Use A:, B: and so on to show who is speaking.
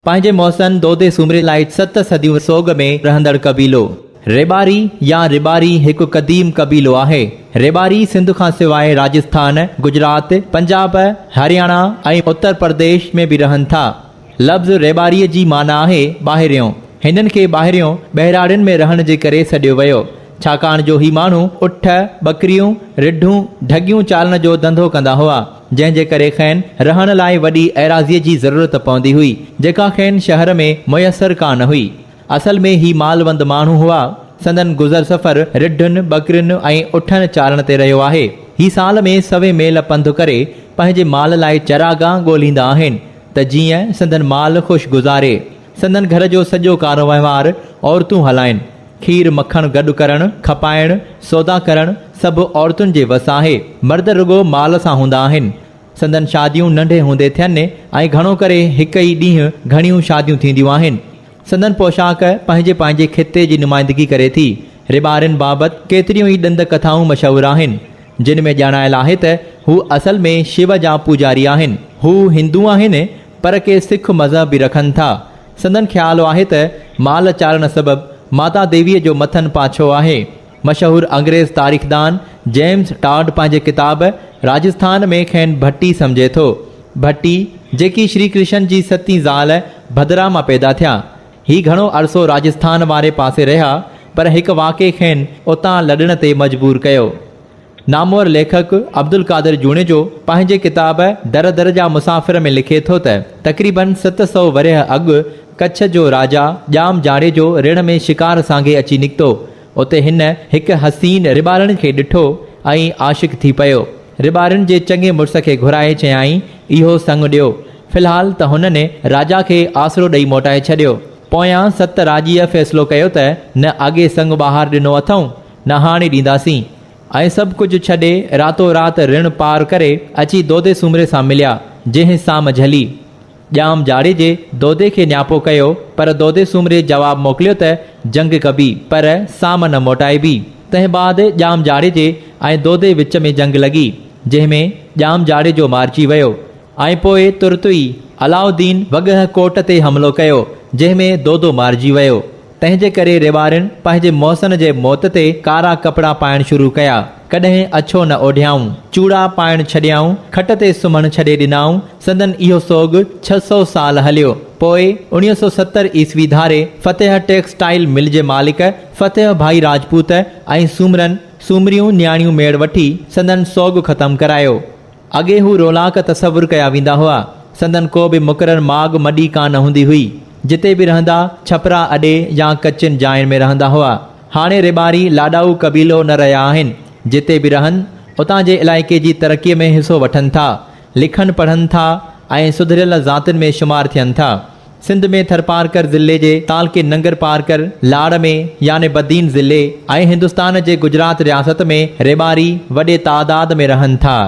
A: पंहिंजे मौसन दोदे सूमरे लाइ 7 सदियूं सोग में रहंदड़ कबीलो। रेबारी या रिबारी हिकु क़दीम कबीलो आहे। रेबारी सिंध खां सवाइ राजस्थान, गुजरात, पंजाब, हरियाणा ऐं उत्तर प्रदेश में बि रहनि था। लफ़्ज़ रेबारीअ जी माना आहे ॿाहिरियों। हिननि खे ॿाहिरियों ॿहिराड़ियुनि में रहण जे करे सॾियो वियो, छाकाणि जो ही माण्हू उठ, बकरियूं, रिढूं, ढगियूं चालण जो धंधो कंदा हुआ, जंहिं जे करे खेनि रहण लाइ वॾी एराज़ीअ जी ज़रूरत पवंदी हुई, जेका खेनि शहर में मुयसरु कान हुई। असल में ही मालवंद माण्हू हुआ। संदन गुज़र सफ़र रिढुनि, बकरियुनि ऐं उठनि चालण ते रहियो आहे। ही साल में 100 मेल पंधु करे पंहिंजे माल लाइ चरागाह ॻोल्हींदा आहिनि त जीअं संदन माल ख़ुशि गुज़ारे। संदन घर जो सॼो कारो वहिंवार औरतूं हलाइनि। खीर मखण गॾु करणु, खपाइणु, सौदा करणु सभु औरतुनि जे वस आहे। मर्द रुगो माल सां हूंदा आहिनि। संदन शादियूं नंढे हूंदे थियनि ऐं घणो करे हिकु ई ॾींहुं घणियूं शादियूं थींदियूं आहिनि। संदन पोशाक पंहिंजे पंहिंजे खिते जी नुमाइंदगी करे थी। रिबारिन बाबति केतिरियूं ई ॾंद कथाऊं मशहूरु आहिनि, जिन में ॼाणायल आहे त हू असल में शिव जा पूजारी आहिनि। हू हिंदू आहिनि पर के सिख मज़हब बि रखनि था। संदन ख़्यालु आहे त माल चालण सबबि माता देवीअ जो मथनि पाछो आहे। मशहूरु अंग्रेज़ तारीख़दान जेम्स टॉड पंहिंजे किताब राजस्थान में खेनि भट्टी सम्झे थो। भट्टी जेकी श्री कृष्ण जी सतीं ज़ाल भद्रा मां पैदा थिया। ही घणो अरसो राजस्थान वारे पासे रहिया, पर हिकु वाक़े खेनि उतां लॾण ते मजबूर कयो। नामवर लेखक अब्दुल कादिर जूणे जो पंहिंजे किताब दर दर जा मुसाफ़िर में लिखे थो त तक़रीबन 700 वरिह अॻु कच्छ जो राजा ॼाम जाड़े जो ऋण में शिकार सांघे अची निकितो। उते हिन हिकु हसीन रिबारनि खे ॾिठो ऐं आशिक़ थी पियो। रिबारनि जे चङे मुड़ुस खे घुराए चयाईं, इहो संग ॾियो। फ़िलहाल त हुननि राजा खे आसरो ॾेई मोटाए छॾियो। पोयां 7 राजीअ फ़ैसिलो कयो त न अॻे संग ॿाहिरि ॾिनो अथऊं, न हाणे ॾींदासीं, ऐं सभु कुझु छॾे रातो राति ऋण पार करे अची दोदे सूमरे सां मिलिया, जंहिं साम झली। ॼाम जाड़े जे दोदे खे न्यापो कयो, पर दोदे सूमरे जवाबु मोकिलियो त जंग कबी पर साम न मोटाइबी। तंहिं बाद ॼाम जाड़े जे ऐं दोदे विच में जंग लॻी, जंहिंमें ॼाम जाड़े जो मारिजी वियो ऐं पोइ तुर्त ई अलाउद्दीन वॻह कोट ते हमिलो कयो, जंहिंमें दोदो मारिजी वियो। तंहिंजे करे रिबारिन पंहिंजे मौसन जे मौत ते कारा कपिड़ा पाइण शुरू कया। कॾहिं अछो न ओढियाऊं, चूड़ा पाइण छॾियाऊं, खट ते सुम्हण छॾे ॾिनाऊं। संदन इहो सोग 600 साल हलियो। पोइ 1970 ईस्वी धारे फ़तेह टेक्सटाइल मिल जे मालिक फ़तेह भाई राजपूत ऐं सूमरियूं न्याणियूं मेड़ वठी संदन सोग ख़तमु करायो। अॻे हू रोलाक तसवुर कया वेंदा हुआ। संदन को बि मुक़ररु माॻ मॾी कान हूंदी हुई। जिते बि रहंदा छपरा अॾे या कचिन जायुनि में रहंदा हुआ। हाणे रिबारी लाॾाऊ कबीलो न रहिया आहिनि। जिते बि रहनि उतां जे इलाइक़े जी तरक़ीअ में हिसो वठनि था, लिखनि पढ़नि था ऐं सुधरियल ज़ातियुनि में शुमारु थियनि था। सिंध में थरपारकर ज़िले जे तालके नंगर पारकर, लाड़ में याने बदीन ज़िले ऐं हिंदुस्तान जे गुजरात रियासत में रिबारी वॾे तादाद में रहनि था।